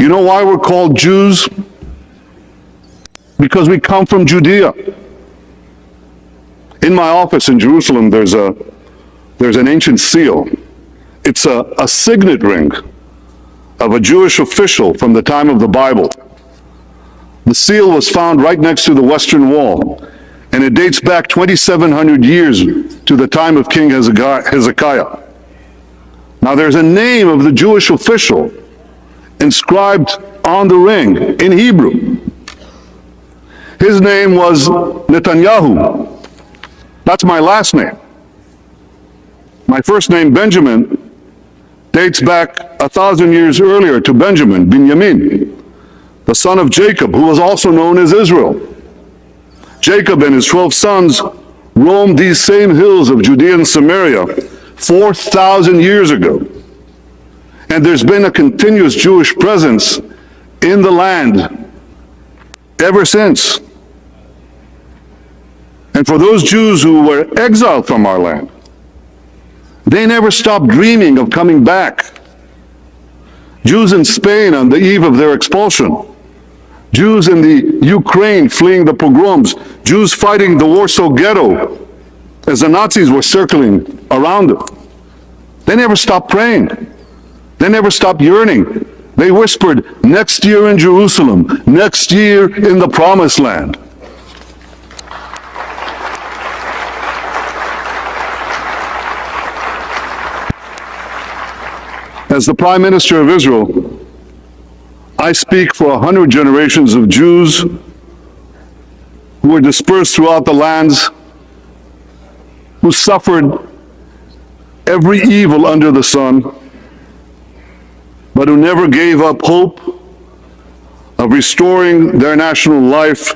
You know why we're called Jews? Because we come from Judea. In my office in Jerusalem, there's an ancient seal. It's a signet ring of a Jewish official from the time of the Bible. The seal was found right next to the Western Wall, and it dates back 2,700 years to the time of King Hezekiah. Now there's a name of the Jewish official inscribed on the ring in Hebrew. His name was Netanyahu. That's my last name. My first name, Benjamin, dates back 1,000 years earlier to Benjamin, the son of Jacob, who was also known as Israel. Jacob and his 12 sons roamed these same hills of Judea and Samaria 4,000 years ago. And there's been a continuous Jewish presence in the land ever since. And for those Jews who were exiled from our land, they never stopped dreaming of coming back. Jews in Spain on the eve of their expulsion, Jews in the Ukraine fleeing the pogroms, Jews fighting the Warsaw Ghetto as the Nazis were circling around them. They never stopped praying. They never stopped yearning. They whispered, next year in Jerusalem, next year in the Promised Land. As the Prime Minister of Israel, I speak for 100 generations of Jews who were dispersed throughout the lands, who suffered every evil under the sun, but who never gave up hope of restoring their national life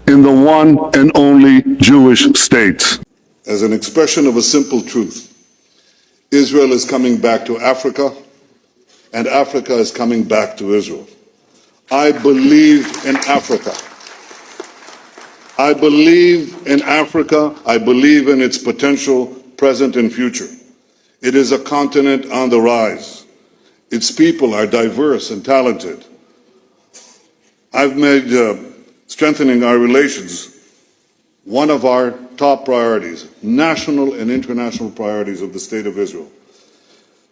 in the one and only Jewish state. As an expression of a simple truth, Israel is coming back to Africa, and Africa is coming back to Israel. I believe in Africa. I believe in Africa. I believe in its potential, present and future. It is a continent on the rise. Its people are diverse and talented. I've made strengthening our relations one of our top priorities, national and international priorities of the State of Israel.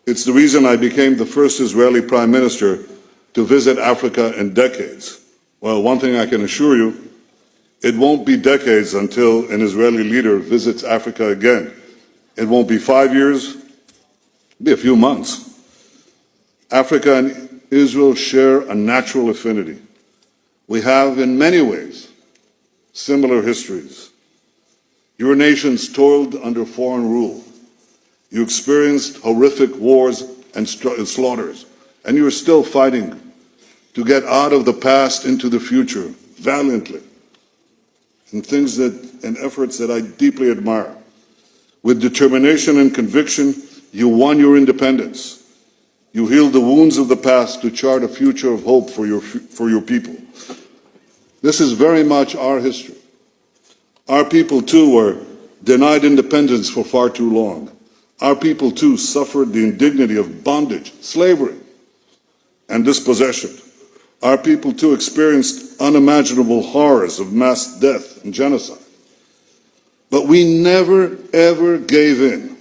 It's the reason I became the first Israeli Prime Minister to visit Africa in decades. Well, one thing I can assure you, it won't be decades until an Israeli leader visits Africa again. It won't be 5 years, it'll be a few months. Africa and Israel share a natural affinity. We have, in many ways, similar histories. Your nations toiled under foreign rule. You experienced horrific wars and slaughters, and you are still fighting to get out of the past into the future valiantly, in efforts that I deeply admire. With determination and conviction, you won your independence. You healed the wounds of the past to chart a future of hope for your people. This is very much our history. Our people, too, were denied independence for far too long. Our people, too, suffered the indignity of bondage, slavery, and dispossession. Our people, too, experienced unimaginable horrors of mass death and genocide. But we never, ever gave in.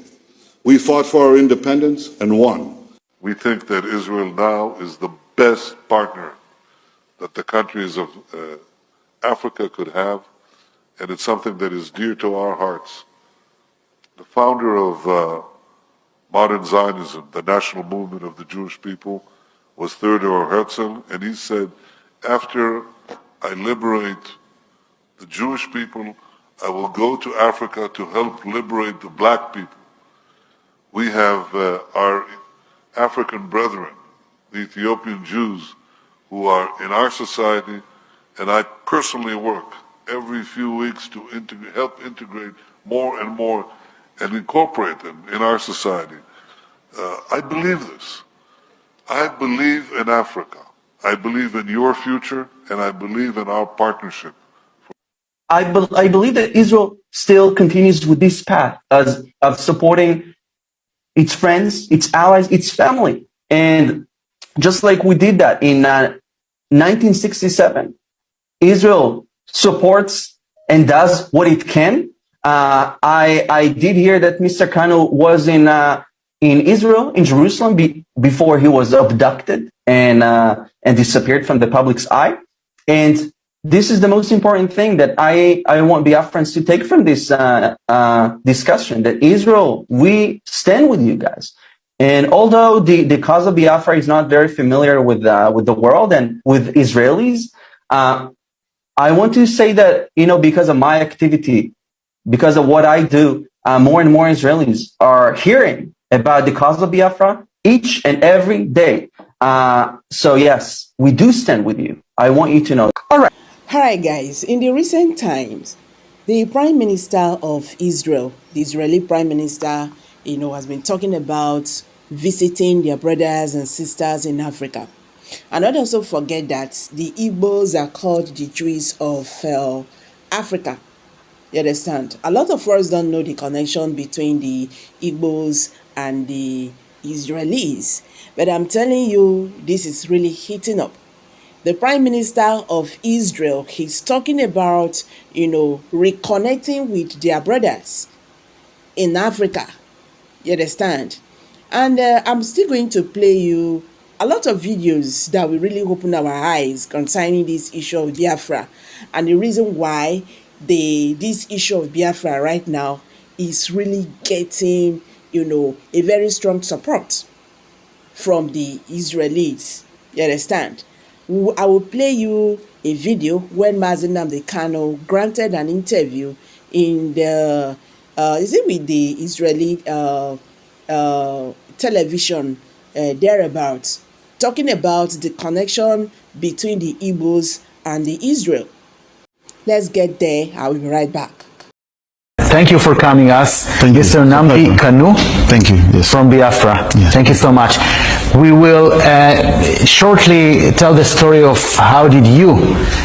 We fought for our independence and won. We think that Israel now is the best partner that the countries of Africa could have, and it's something that is dear to our hearts. The founder of modern Zionism, the national movement of the Jewish people, was Theodor Herzl, and he said, after I liberate the Jewish people, I will go to Africa to help liberate the black people. We have our African brethren, the Ethiopian Jews, who are in our society, and I personally work every few weeks to help integrate more and more and incorporate them in our society. I believe this. I believe in Africa. I believe in your future, and I believe in our partnership. I believe that Israel still continues with this path of supporting its friends, its allies, its family. And just like we did that in 1967. Israel supports and does what it can. I did hear that Mr. Kanu was in Israel, in Jerusalem, before he was abducted and disappeared from the public's eye. And this is the most important thing that I want Biafrans to take from this discussion, that Israel, we stand with you guys. And although the cause of Biafra is not very familiar with the world and with Israelis, I want to say that, because of my activity, because of what I do, more and more Israelis are hearing about the cause of Biafra each and every day. So yes, we do stand with you. I want you to know. All right, guys. In the recent times, the Prime Minister of Israel, the Israeli Prime Minister, has been talking about visiting their brothers and sisters in Africa. And not also forget that the Igbos are called the Jews of Africa. You understand? A lot of us don't know the connection between the Igbos and the Israelis. But I'm telling you, this is really heating up. The Prime Minister of Israel, he's talking about, reconnecting with their brothers in Africa. You understand? And I'm still going to play you a lot of videos that will really open our eyes concerning this issue of Biafra and the reason why this issue of Biafra right now is really getting, a very strong support from the Israelis. You understand? I will play you a video when Mazi Nnamdi Kanu granted an interview in the, is it with the Israeli television thereabouts, talking about the connection between the Igbos and the Israel. Let's get there. I'll be right back. Thank you for coming us, Mr. Nnamdi Kanu. Thank you. Yes. From Biafra. Yes. Thank you so much. We will shortly tell the story of how did you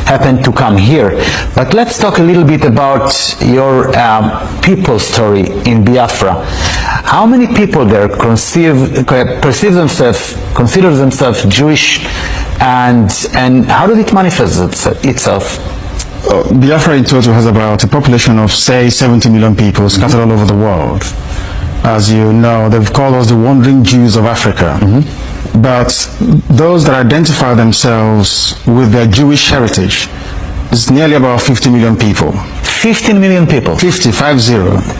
happen to come here. But let's talk a little bit about your people story in Biafra. How many people there consider themselves Jewish, and how did it manifest itself? Biafra in total has about a population of, say, 70 million people scattered all over the world. As you know, they've called us the wandering Jews of Africa. But those that identify themselves with their Jewish heritage is nearly about 50 million people. 15 million people? 50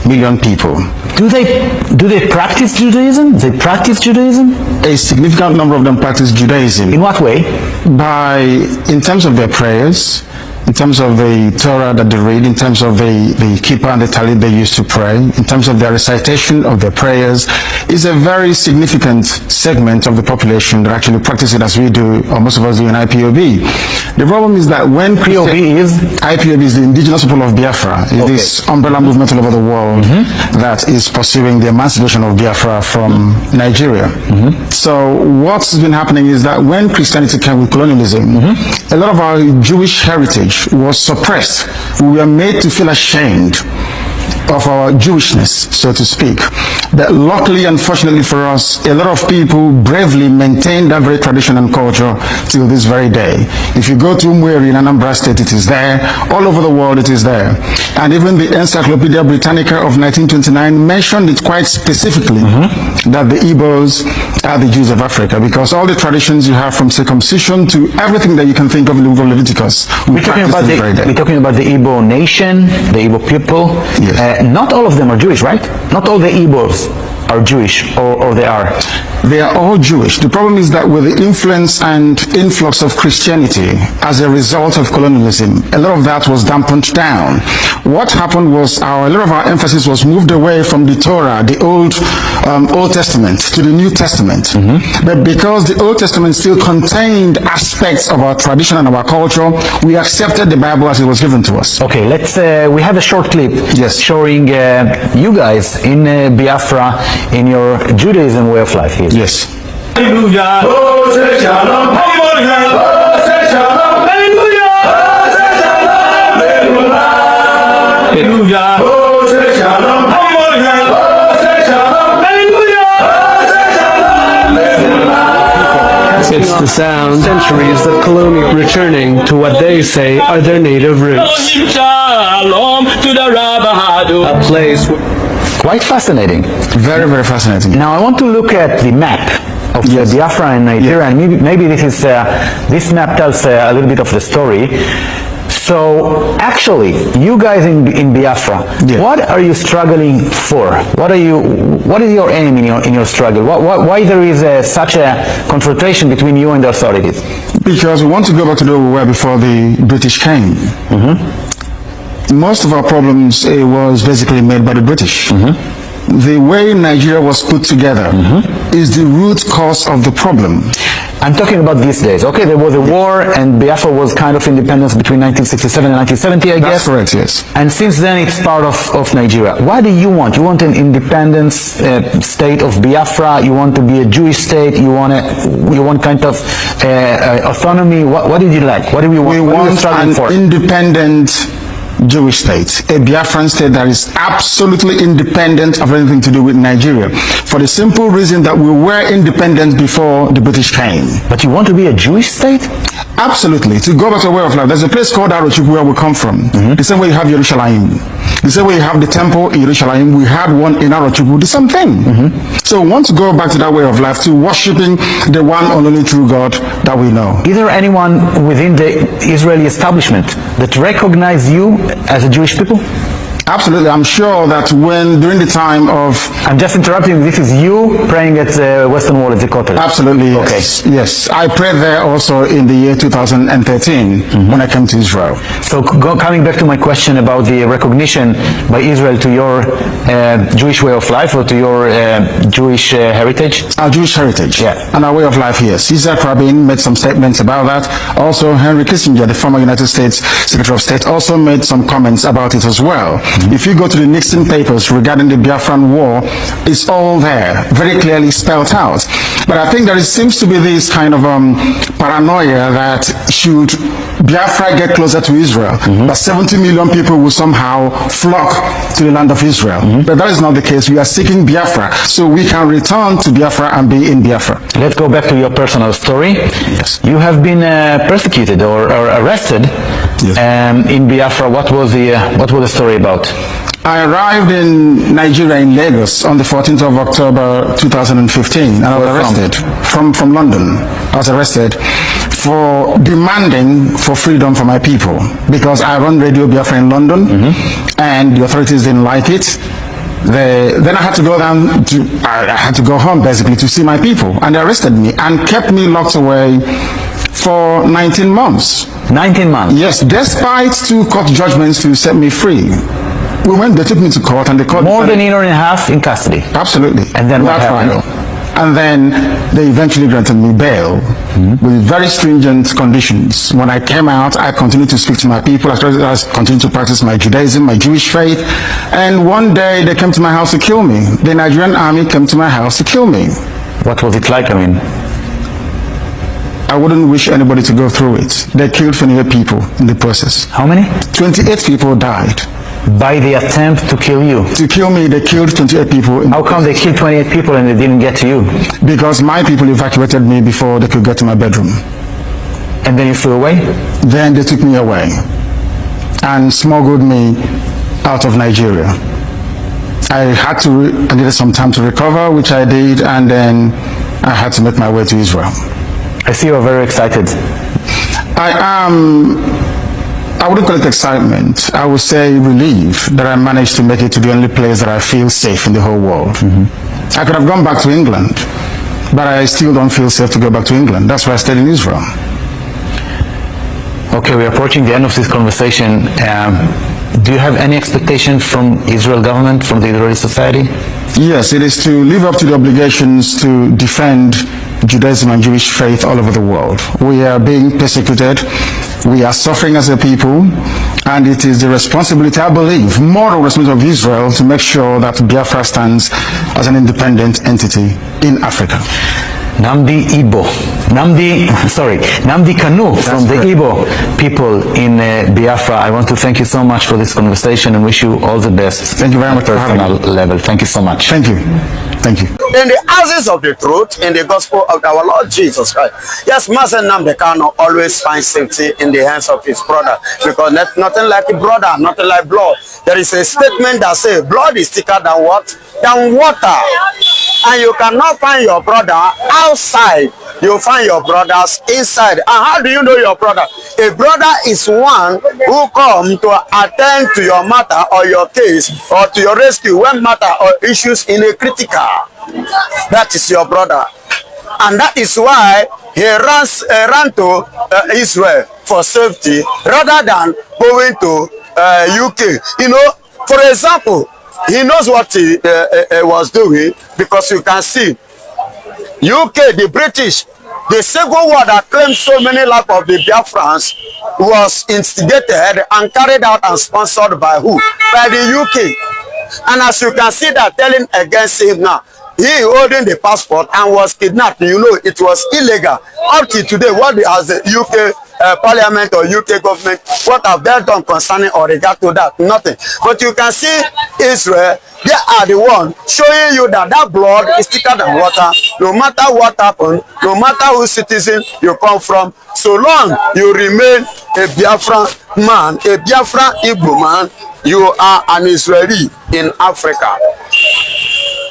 million people. Do they practice Judaism? They practice Judaism? A significant number of them practice Judaism. In what way? In terms of their prayers, in terms of the Torah that they read, in terms of the kippah and the talit they used to pray, in terms of their recitation of their prayers, is a very significant segment of the population that actually practice it as we do, or most of us do in IPOB. The problem is that when IPOB is the indigenous people of Biafra, is this umbrella movement all over the world that is pursuing the emancipation of Biafra from Nigeria. So what's been happening is that when Christianity came with colonialism, a lot of our Jewish heritage was suppressed. We were made to feel ashamed of our Jewishness, so to speak. But luckily, unfortunately for us, a lot of people bravely maintain that very tradition and culture till this very day. If you go to Umweri in Anambra State, it is there. All over the world, it is there. And even the Encyclopedia Britannica of 1929 mentioned it quite specifically that the Igbos are the Jews of Africa, because all the traditions you have from circumcision to everything that you can think of in the book of Leviticus, we're talking about the Igbo nation, the Igbo people. Yes. Not all of them are Jewish, right? Not all the Igbos are Jewish, or they are? They are all Jewish. The problem is that with the influence and influx of Christianity as a result of colonialism, a lot of that was dampened down. What happened was a lot of our emphasis was moved away from the Torah, the Old Testament, to the New Testament. But because the Old Testament still contained aspects of our tradition and our culture, we accepted the Bible as it was given to us. Okay, let's. We have a short clip showing you guys in Biafra in your Judaism way of life here. Yes. Hallelujah. Oh, say shalom. Hallelujah. Oh, say shalom. Hallelujah. Oh, say shalom. Hallelujah. Oh, say shalom. Hallelujah. Oh, say shalom. Hallelujah. Oh, say shalom. the sound, centuries of colonial returning to what they say are their native roots. A place Quite fascinating. Very, very fascinating. Now I want to look at the map of Biafra and Nigeria, and maybe this map tells a little bit of the story. So actually, you guys in Biafra, what are you struggling for? What is your aim in your struggle? Why there is such a confrontation between you and the authorities? Because we want to go back to where we were before the British came. Most of our problems was basically made by the British. The way Nigeria was put together is the root cause of the problem. I'm talking about these days. Okay, there was a war and Biafra was kind of independence between 1967 and 1970, I guess. That's correct, yes. And since then it's part of Nigeria. What do you want? You want an independent state of Biafra? You want to be a Jewish state? You want kind of autonomy? What did you like? What do we want? We want an independent Jewish state, a Biafran state that is absolutely independent of anything to do with Nigeria, for the simple reason that we were independent before the British came. But you want to be a Jewish state? Absolutely. To go back to a way of life. There's a place called ASOROCK where we come from. The same way you have Jerusalem. The same way you have the temple in Jerusalem, we had one in ASOROCK, the same thing. So we want to go back to that way of life, to worshiping the one and only true God that we know. Is there anyone within the Israeli establishment that recognize you as a Jewish people? Absolutely. I'm sure that during the time of... I'm just interrupting. This is you praying at the Western Wall at the Kotel. Absolutely, yes. Okay. Yes. I prayed there also in the year 2013 when I came to Israel. So coming back to my question about the recognition by Israel to your Jewish way of life or to your Jewish heritage? Our Jewish heritage. Yeah. And our way of life, yes. Isaac Rabin made some statements about that. Also, Henry Kissinger, the former United States Secretary of State, also made some comments about it as well. If you go to the Nixon papers regarding the Biafran war, it's all there, very clearly spelled out. But I think there seems to be this kind of paranoia that should Biafra get closer to Israel, that 70 million people will somehow flock to the land of Israel. But that is not the case. We are seeking Biafra, so we can return to Biafra and be in Biafra. Let's go back to your personal story. Yes. You have been persecuted or arrested in Biafra. What was the story about? I arrived in Nigeria, in Lagos, on the 14th of October 2015, and I was arrested from London. I was arrested for demanding for freedom for my people, because I run Radio Biafra in London, and the authorities didn't like it. Then I had to go I had to go home basically to see my people, and they arrested me and kept me locked away for 19 months. 19 months? Yes, despite 2 court judgments to set me free. They took me to court, and the court... More than a year and a half in custody? Absolutely. And then what happened? And then they eventually granted me bail with very stringent conditions. When I came out, I continued to speak to my people. I continued to practice my Judaism, my Jewish faith. And one day they came to my house to kill me. The Nigerian army came to my house to kill me. What was it like? I mean, I wouldn't wish anybody to go through it. They killed 28 people in the process. How many? 28 people died. By the attempt to kill you? To kill me, they killed 28 people. How come they killed 28 people and they didn't get to you? Because my people evacuated me before they could get to my bedroom. And then you flew away? Then they took me away and smuggled me out of Nigeria. I needed some time to recover, which I did, and then I had to make my way to Israel. I see you're very excited. I wouldn't call it excitement. I would say relief that I managed to make it to the only place that I feel safe in the whole world. I could have gone back to England, but I still don't feel safe to go back to England. That's why I stayed in Israel. Okay, we're approaching the end of this conversation. Do you have any expectation from Israel government, from the Israeli society? Yes, it is to live up to the obligations to defend Judaism and Jewish faith all over the world. We are being persecuted. We are suffering as a people, and it is the responsibility, I believe, moral responsibility of Israel to make sure that Biafra stands as an independent entity in Africa. Namdi Kanu from the Igbo people in Biafra. I want to thank you so much for this conversation and wish you all the best. Thank you very much for having me. Level. Thank you so much. Thank you. Thank you. In the houses of the truth, in the gospel of our Lord Jesus Christ. Yes, Master Nnamdi Kanu always finds safety in the hands of his brother, because nothing like a brother, nothing like blood. There is a statement that says blood is thicker than what? Than water. And you cannot find your brother outside. You find your brothers inside. And how do you know your brother? A brother is one who comes to attend to your matter or your case, or to your rescue when matter or issues in a critical. That is your brother. And that is why he ran to Israel for safety rather than going to UK. You know, for example, he knows what he was doing, because you can see UK, the British, the Civil War that claimed so many lives of the Biafrans was instigated and carried out and sponsored by who? By the UK. And as you can see, that telling against him now. He holding the passport and was kidnapped. You know, it was illegal. Up to today, what has the UK Parliament or UK government, what have they done concerning or regard to that? Nothing. But you can see Israel, they are the one showing you that that blood is thicker than water. No matter what happened, no matter whose citizen you come from, so long you remain a Biafran man, a Biafran Igbo man, you are an Israeli in Africa.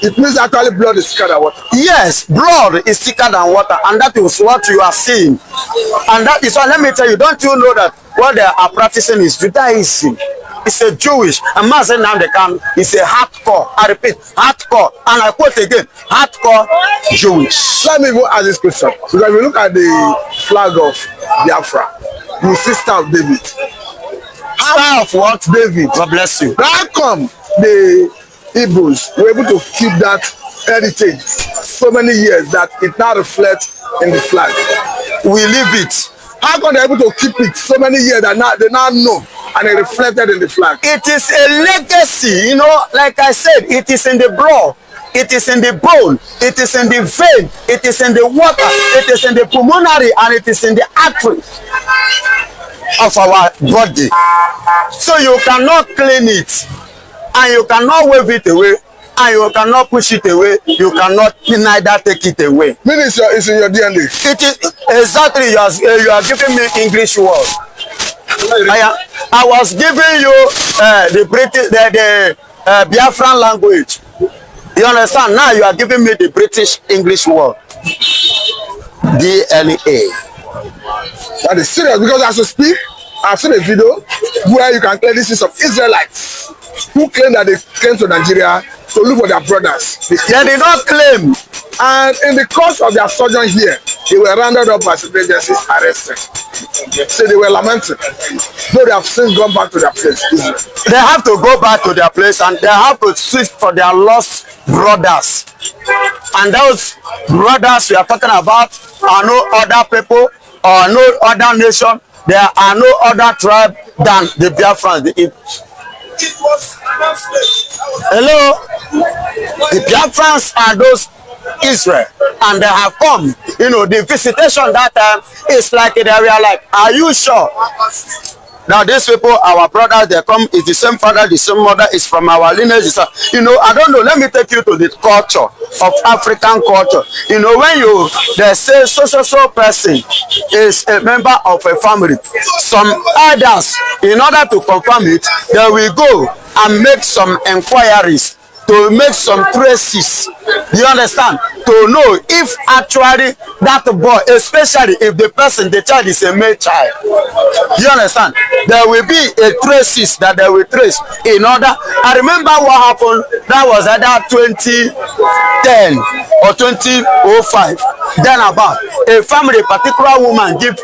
It means actually blood is thicker than water. Yes, blood is thicker than water, and that is what you are seeing. And that is why, let me tell you, don't you know that what they are practicing is Judaism? It's a Jewish, and Master Nnamdi Kanu is a hardcore, I repeat, hardcore, and I quote again, hardcore Jewish. Let me go ask this question. Because if you look at the flag of Biafra, you see Star of David. Star of what? David. God bless you. How come the Igbos were able to keep that heritage so many years that it now reflects in the flag? We leave it. How come they're able to keep it so many years that now they now know and it reflected in the flag? It is a legacy, you know, like I said, it is in the blood, it is in the bone, it is in the vein, it is in the water, it is in the pulmonary, and it is in the artery of our body. So you cannot clean it, and you cannot wave it away, and you cannot push it away, you cannot neither take it away. Meaning it's in your DNA. It is exactly, you are giving me English word. I was giving you the British, the Biafran language. You understand? Now you are giving me the British English word. DNA. That is serious, because as you speak, I've seen a video where you can clearly see some Israelites who claim that they came to Nigeria to look for their brothers. They did not claim. And in the course of their sojourn here, they were rounded up by secret agencies, arrested. So they were lamenting. Though they have since gone back to their place. They have to go back to their place, and they have to search for their lost brothers. And those brothers we are talking about are no other people or no other nation. There are no other tribe than the Biafrans. Hello? The Biafrans are those Israel, and they have come. You know, the visitation that time is like they were like, are you sure? Now these people, our brothers, they come, is the same father, the same mother, is from our lineage. You know, I don't know, let me take you to the culture of African culture. You know, when they say so person is a member of a family, some others, in order to confirm it, they will go and make some inquiries, to make some traces, you understand, to know if actually that boy, especially if the person, the child is a male child, you understand, there will be a traces that they will trace in order. I remember what happened, that was either 2010 or 2005, then about a family, a particular woman give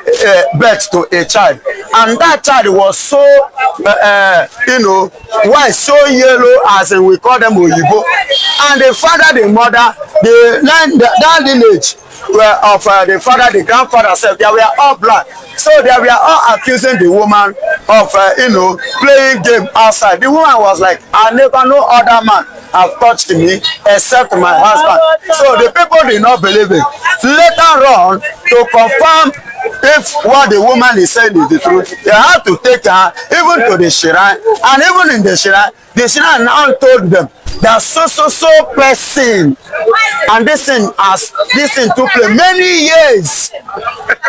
birth to a child, and that child was so you know, white, so yellow, as in we call them Oyibo, and the father, the mother, that lineage of the father, the grandfather said they were all black. So they were all accusing the woman of you know, playing game outside. The woman was like, I never know other man have touched me except my husband. So the people did not believe it. Later on, to confirm if what the woman is saying is the truth, they had to take her even to the shrine, and even in the shrine now told them that so person, and this thing took place many years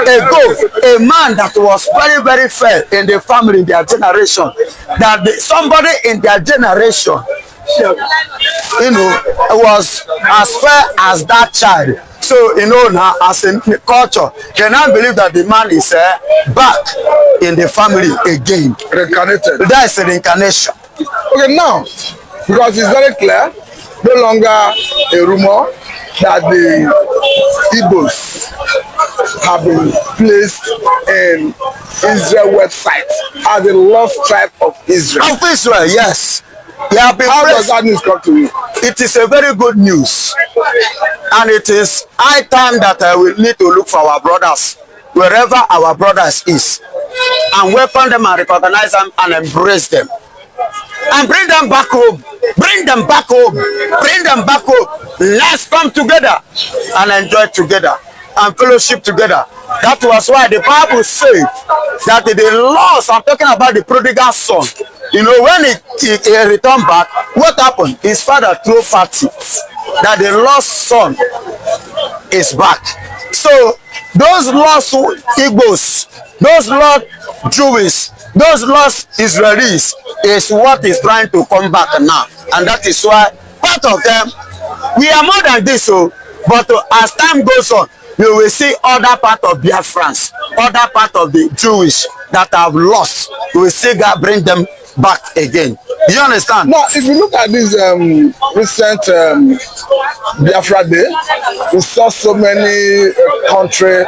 ago. A man that was very, very fair in the family, in their generation, that somebody in their generation, you know, was as fair as that child. So, you know, now as in culture, they now believe that the man is back in the family again. Reincarnated. That is a reincarnation. Okay, now, because it's very clear, no longer a rumor that the Igbos have been placed in Israel website as the lost tribe of Israel. Of Israel, yes. They have been How placed. does that news come to you? It is a very good news, and it is high time that we need to look for our brothers wherever our brothers is, and welcome them and recognize them and embrace them, and bring them back home. Bring them back home. Bring them back home. Let's come together and enjoy together and fellowship together. That was why the Bible said that the lost, I'm talking about the prodigal son, you know, when he returned back, what happened? His father threw party that the lost son is back. So those lost Igbos, those lost Jewish, those lost Israelis is what is trying to come back now. And that is why part of them, we are more than this, but as time goes on, you will see other part of Biafrans, other part of the Jewish that have lost. You will see God bring them back again. Do you understand? Now, if you look at this recent Biafra Day, we saw so many countries.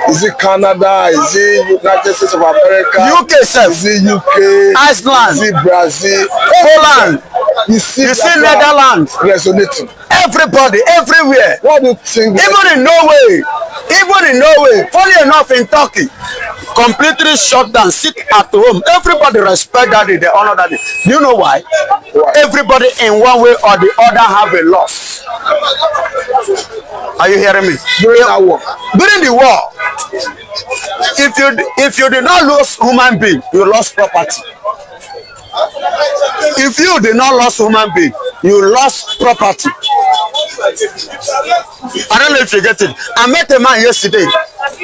Is it Canada? Is it United States of America? UK self. Is it UK? Iceland. Is it Brazil? Poland. You see Netherlands. Resonating. Everybody, everywhere. What do you think? Even in Norway. Funny enough, in Turkey, completely shut down, sit at home. Everybody respect that, they honor that. Do you know why? Everybody in one way or the other have a loss. Are you hearing me? During that war. During the war, if you did not lose human being, you lost property. If you did not lose human being, you lost property. I don't know if you get it. I met a man yesterday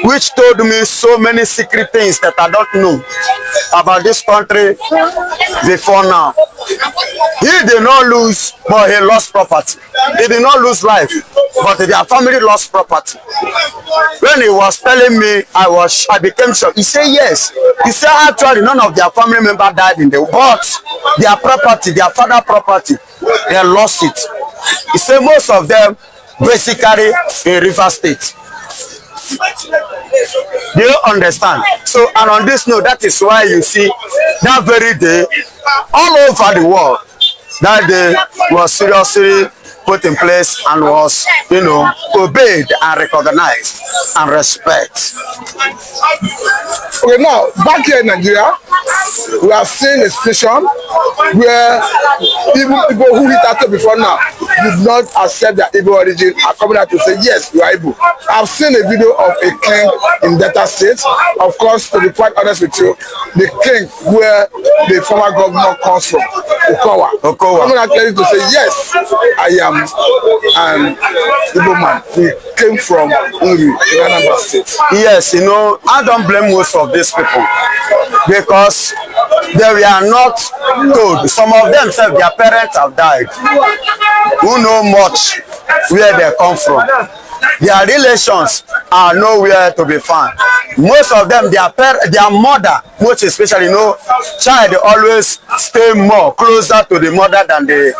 which told me so many secret things that I don't know about this country before now. He did not lose, but he lost property. He did not lose life, but their family lost property. When he was telling me, I became shocked. He said yes. He said actually none of their family members died in the war, but their property, their father property, they lost it. He said most of them basically in River State. Do you understand? So, and on this note, that is why you see that very day, all over the world, that day was seriously put in place and was, you know, obeyed and recognized and respect. Okay, now, back here in Nigeria, we have seen a situation where even people who hit after before now did not accept their Igbo origin are coming out to say, yes, you are Igbo. I've seen a video of a king in Delta State. Of course, to be quite honest with you, the king where the former governor comes from, Okowa. Coming out clearly to say, yes, I am an Igbo man. We came from Uri, in Anambra State. Yes, you know, I don't blame most of these people because they were not told. Some of them said their parents have died. Who know much where they come from? Their relations are nowhere to be found. Most of them, their mother, most especially, you know, child always stay more closer to the mother than the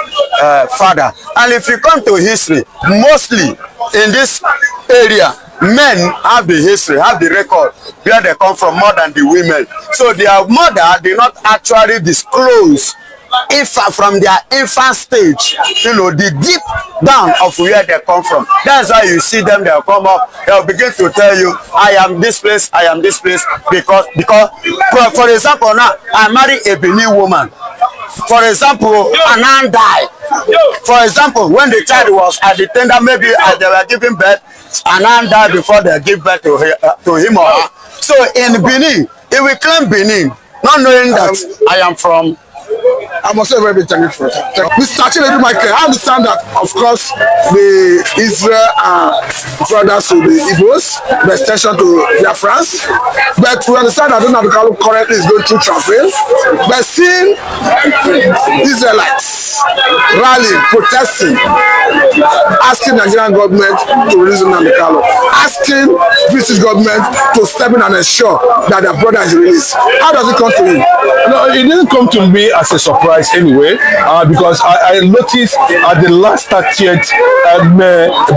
father. And if you come to history, mostly in this area, men have the history, have the record where they come from more than the women. So their mother did not actually disclose if from their infant stage, you know, the deep down of where they come from. That's why you see them, they'll come up, they'll begin to tell you, I am this place, I am this place, because for example, now I marry a Benin woman. For example, a man died, For example, when the child was at the tender, maybe they were giving birth, and now died before they give birth to him or her. So in Benin, he will claim Benin, not knowing that I am from. I must say very big thank you for that. Mr. Chinedu Michael, I understand that, of course, the Israel are brothers to the Igbos, the extension to Biafran, but we understand that Donald Kanu currently is going through travail. But seeing Israelites rallying, protesting, asking Nigerian government to release Donald Kanu, asking British government to step in and ensure that their brother is released. How does it come to you? No, it didn't come to me as a surprise anyway, because I noticed at the last 30th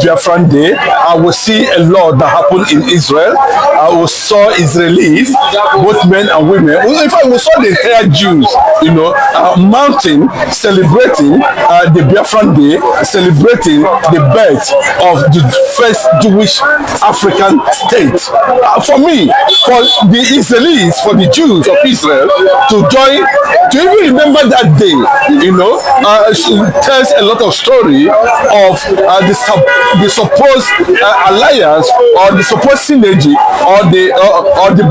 Biafran Day, I will see a lot that happened in Israel. I saw Israelis, both men and women. In fact, we saw the entire Jews, mounting, celebrating the Biafran Day, celebrating the birth of the first Jewish African state. For me, for the Israelis, for the Jews of Israel to join, to even remember that day, she tells a lot of story of the supposed alliance or the supposed synergy or the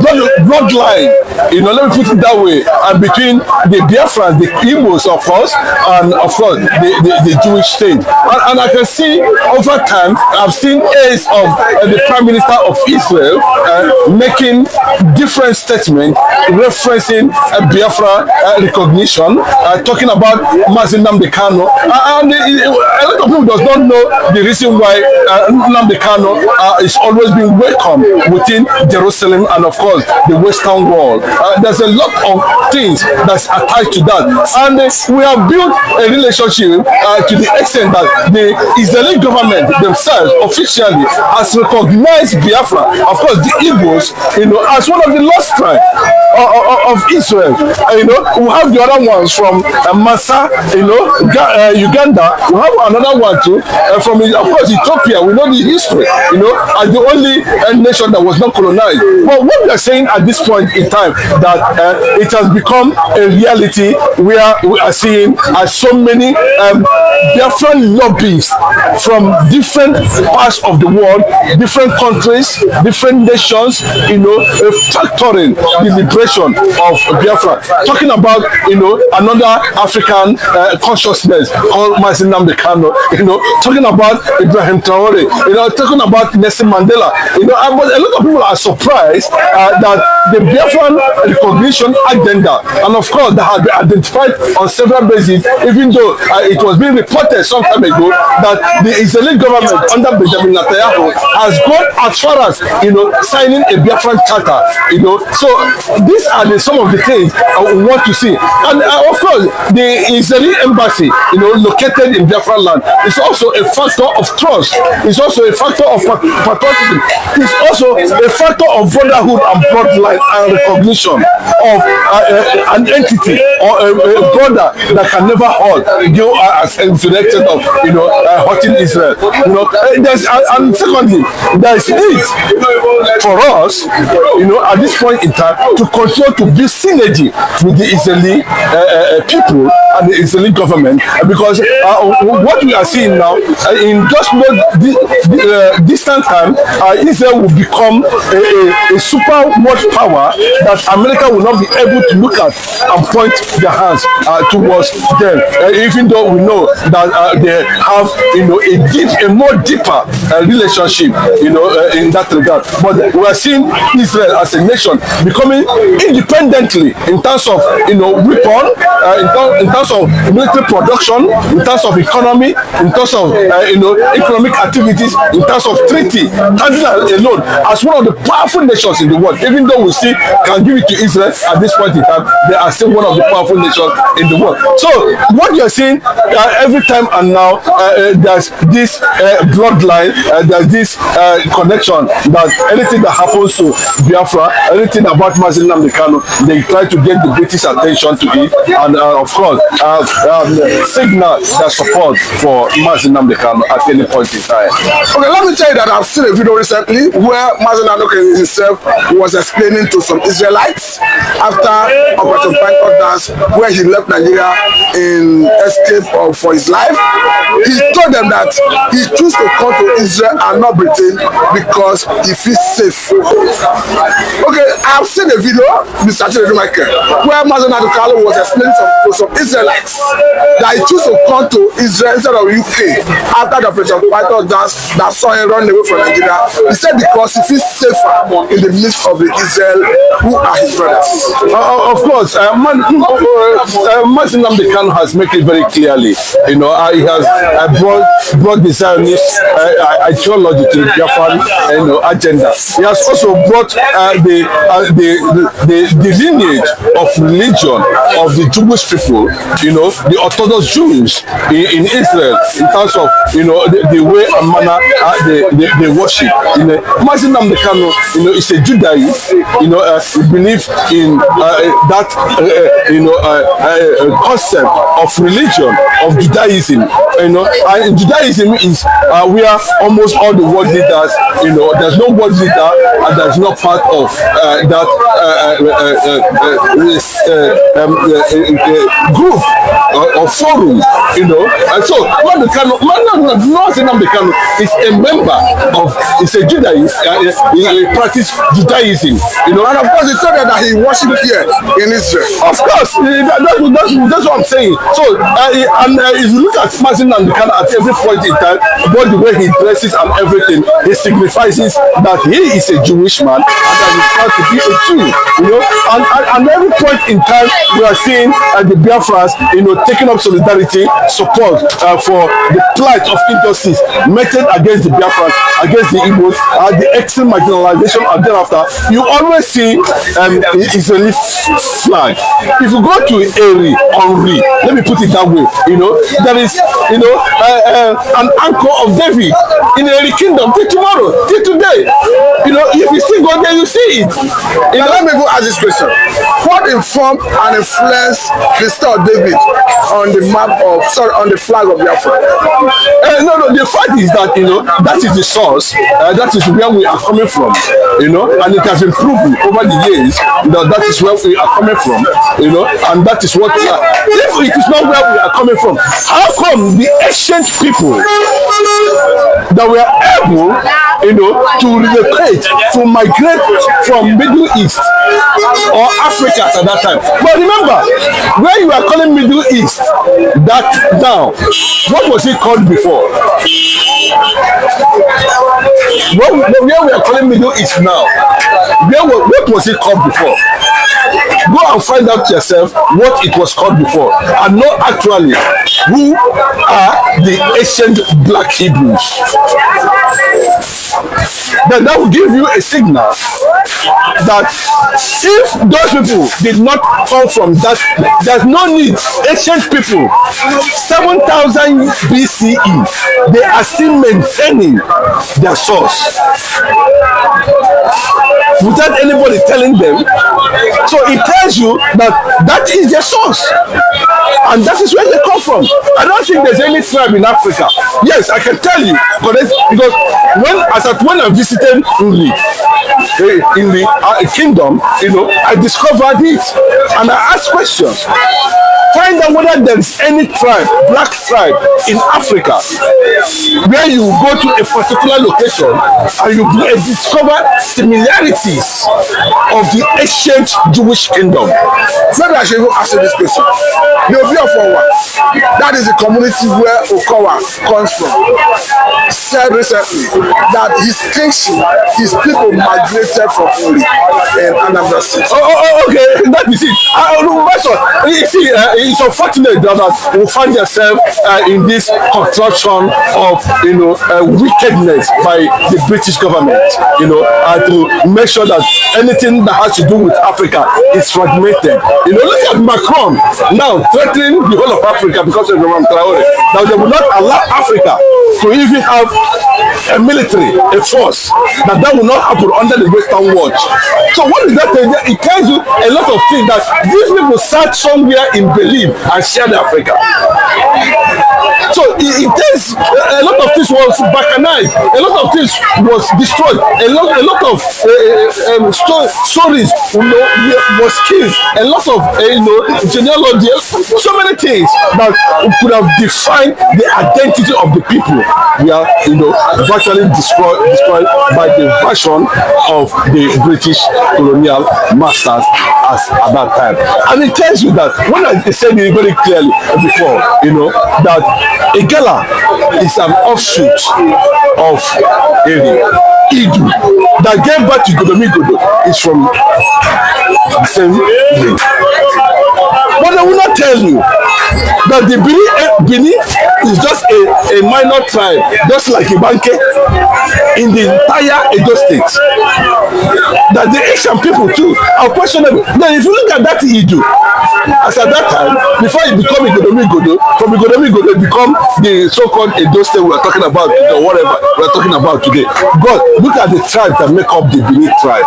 bloodline. Let me put it that way. And between the Biafrans, the Igbos, of course, and of course the Jewish state. And I can see over time, I've seen aides of the Prime Minister of Israel making different statements referencing Biafra recognition, talking about Nnamdi Kanu, and a lot of people does not know the reason why Nnamdi Kanu is always being welcome within Jerusalem and of course the Western Wall. There's a lot of things that's attached to that, and we have built a relationship to the extent that the Israeli government themselves officially has recognized Biafra, of course the Igbos, as one of the lost tribes of Israel. We have the other ones from Massa, Uganda. We have another one too from, of course, Ethiopia. We know the history, as the only nation that was not colonized. But what we are saying at this point in time, that it has become a reality where we are seeing so many different lobbyists from different parts of the world, different countries, different nations, factoring the liberation of Biafra, talking about another African consciousness called Nnamdi Kanu, talking about Ibrahim Traore, talking about Nelson Mandela, but a lot of people are surprised that the Biafran recognition agenda, and of course that has been identified on several bases, even though it was being reported some time ago that the Israeli government under Benjamin Netanyahu has gone as far as signing a Biafran charter. So these are some of the things we want to see, and of course the Israeli embassy, located in Biafran land, is also a factor of trust. It's also a factor of patriotism. It's also a factor of brotherhood and bloodline and recognition of an entity or a brother that can never hurt you as to the extent of hurting Israel. And secondly, there is need for us, at this point in time, to continue to build synergy with the Israeli people and the Israeli government, because what we are seeing now in just no distant time, Israel will become a super world power that America will not be able to look at and point their hands towards them, even though we know that they have a more deeper relationship in that regard. But we are seeing Israel as a nation becoming independently in terms of weapon, in terms of military production, in terms of economy, in terms of economic activities, in terms of treaty, Tanzania alone as one of the powerful nations in the world. Even though we still can give it to Israel at this point in time, they are still one of the powerful nations in the world. So what you're seeing every time and now, there's this bloodline, there's this connection that anything that happens to Biafra, anything about Nnamdi Kanu, they try to get the British attention to it, and of course signal their support for Nnamdi Kanu at any point in time. Okay, let me tell you that I've seen a video recently where Nnamdi Kanu himself was explaining to some Israelites after Operation Pinecott Dance, where he left Nigeria in escape for his life, he told them that he chose to come to Israel and not Britain because he feels safe. Okay, I've seen a video, Mr. Michael, where Mazen Adukalo was explaining to some Israelites that he chose to come to Israel instead of UK after the Operation Python that saw him run away from Nigeria. He said because he feels safer in the midst of the Israel who are his brothers. Of course, Mazen Kanu has made it very clearly. You know, he has brought the Zionist ideology to the Biafran agenda. He has also brought the lineage of religion of the Jewish people, you know, the Orthodox Jews in Israel, in terms of, you know, the way and manner they worship. You know, Mazen Kanu, you know, is a Judaist. You know, we believe in that concept of religion of Judaism. You know, and Judaism is where almost all the world leaders, you know, there's no world leader and there's no part of that group or forum, you know. And so Mazen Kanu is a member of, is a Judaist, he practices Judaism, you know. And of course, he told them that he worshipped here in Israel. Of course, that's what I'm saying. So, if you look at Mazen Kanu at every point in time, both the way he dresses and everything, he signifies that he is a Jewish man and that he's proud to be a Jew, you know. And every point in time, we are seeing the Biafrans, you know, taking up solidarity, support for the plight of injustice meted against the Biafrans, against the Igbos, the extreme marginalization, and thereafter, you always see Israeli flag. If you go to Henry, let me put it that way, you know, there is, you know, an anchor of David in the kingdom till tomorrow, till today. You know, if you still go there, you see it. You know, let me go ask this question. What informed and influenced the star of David on the map of, sorry, on the flag of Biafra? No, the fact is that, you know, that is the source, that is where we are coming from, you know, and it has been proven over the years that that is where we are coming from, you know, and that is what we are. If it is not where we are coming from, how come the ancient people that were able, you know, to relocate, to migrate from Middle East or Africa at that time? But remember, where you are calling Middle East, that now, what was it called before? Where we are calling Middle East now, what was it called before? Go and find out yourself what it was called before, and know actually who are the ancient Black Hebrews. Then that will give you a signal that if those people did not come from that, there's no need. Ancient people, 7,000 BCE, they are still maintaining their source without anybody telling them. So it tells you that that is their source, and that is where they come from. I don't think there's any tribe in Africa. Yes, I can tell you, because when I visited in the kingdom, you know, I discovered it, and I asked questions. Find out whether there is any tribe, Black tribe in Africa, where you go to a particular location and you discover similarities of the ancient Jewish kingdom. Maybe I should even ask you this question. The Biafra, that is the community where Okowa comes from, said recently that his kingship, his people migrated from Uri and Anambra State. Okay, that is it. You see, it's unfortunate that we find ourselves in this construction of, you know, wickedness by the British government, you know, to make sure that anything that has to do with Africa is fragmented. You know, look at Macron now threatening the whole of Africa because of Roman Traore. Now they will not allow Africa to even have a military, a force, that will not happen under the Western watch. So what is that? It tells you a lot of things, that these people sat somewhere in Berlin and shared Africa. So it tells a lot of things was balkanized, a lot of things was destroyed, a lot of stories, you know, was killed, and lots of genealogy, so many things that could have defined the identity of the people. We are virtually destroyed by the version of the British colonial masters at that time. And it tells you that when I said it very clearly before, that Igala is an offshoot of Idu that gave birth to Godomigodo is from the same name. But I will not tell you that the Bini is just a minor tribe, just like Ibanke in the entire Edo state. That the Asian people too are questionable. Now, if you look at that Idu, as at that time, before it became Godomigodo, from Godomigodo it become the so-called Edo state we are talking about, or whatever we are talking about today. But look at the tribe that make up the Bini tribe.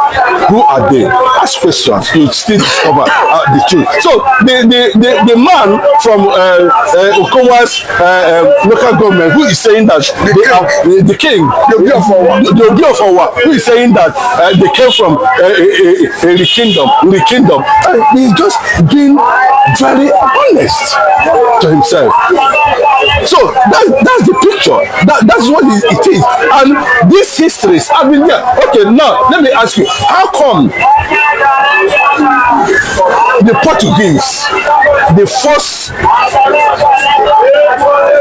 Who are they? Ask questions, you still discover the truth. So the man from Okowa's local government who is saying that the king, the Biafra, who is saying that they came from the kingdom, he's just being very honest to himself. So that's the picture. That's what it is. And these histories have been there. Okay, now let me ask you, how come the Portuguese, the first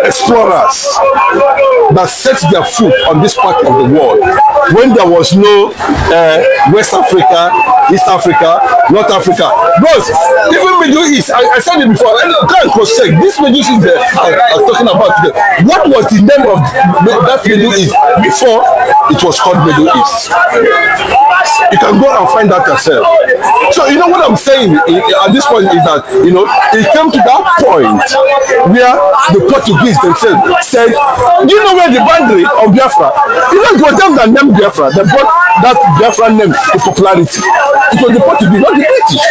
explorers that set their foot on this part of the world, when there was no West Africa, East Africa, North Africa, those even Middle East, I said it before, go and cross-check, this Middle East is I'm talking about today. What was the name of that Middle East before it was called Middle East? You can go and find that yourself. So you know what I'm saying at this point is that it came to that point where the Portuguese themselves said, do you know where the boundary of Biafra? It was them that named Biafra. They brought that Biafra name to popularity. It was the Portuguese, not the British.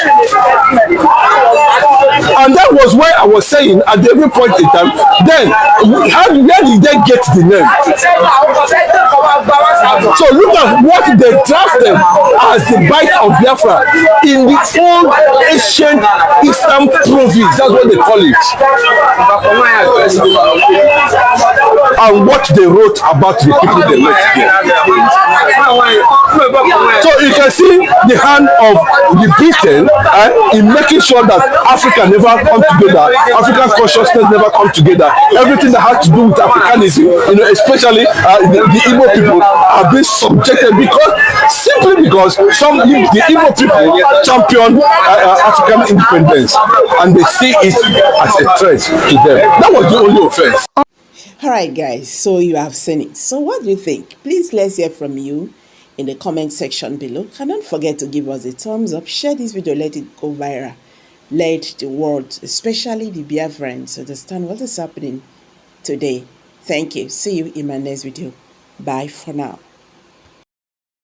And that was why I was saying at every point in time, then where did they get the name? So look at what they drafted as the bite of Biafra in the old ancient Eastern province. That's what they call it. And what they wrote about the people they met here. So you can see the hand of the Britain in making sure that Africa never come together, African consciousness never come together. Everything that has to do with Africanism, especially the Igbo people are being subjected simply because the Igbo people champion African independence and they see it as a threat to them. That was the only offense. All right, guys, so you have seen it. So what do you think? Please let's hear from you in the comment section below. And don't forget to give us a thumbs up, share this video, let it go viral. Let the world, especially the Biafrans, understand what is happening today. Thank you. See you in my next video. Bye for now.